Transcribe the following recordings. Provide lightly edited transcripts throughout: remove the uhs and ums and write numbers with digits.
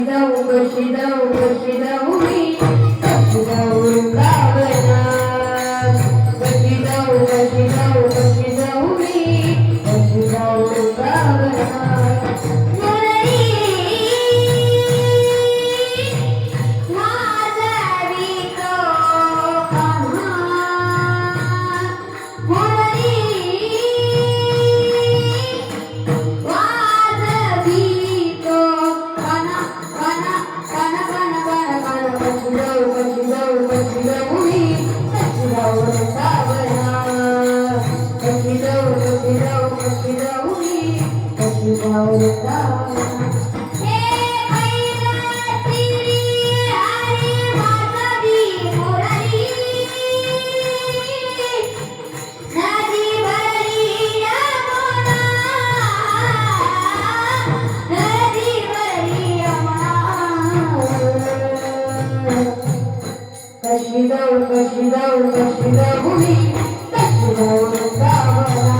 कशी जाऊ मी कशी जाऊ गावाला कशी जाऊ मी कशी जाऊ गावाला कशी जाऊ मी कशी जाऊ गावाला कशी जाऊ मी कशी जाऊ गावाला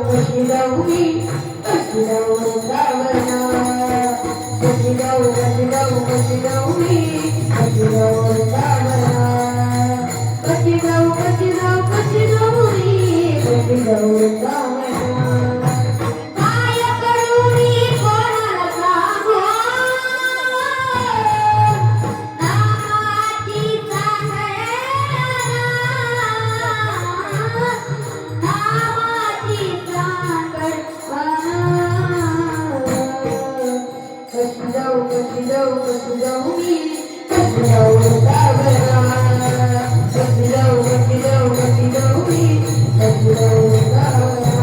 कशी जाऊ मी कशी जाऊ गावाला कशी जाऊ मी कशी जाऊ गावाला कशी जाऊ मी कशी जाऊ गावाला काय करू मी कोणाला सांगू नामाची कशी जाऊ मी कशी जाऊ गावाला कशी जाऊ मी कशी जाऊ गावाला कशी जाऊ मी कशी जाऊ गावाला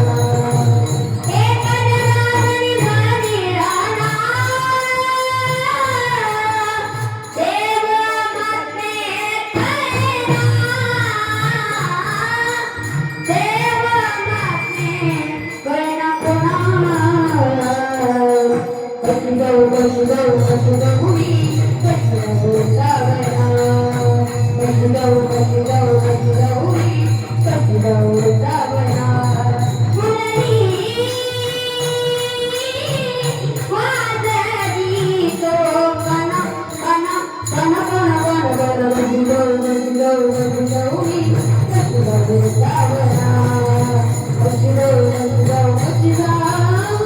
कशी जाऊ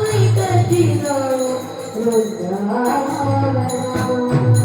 मी कशी जाऊ गावाला Oh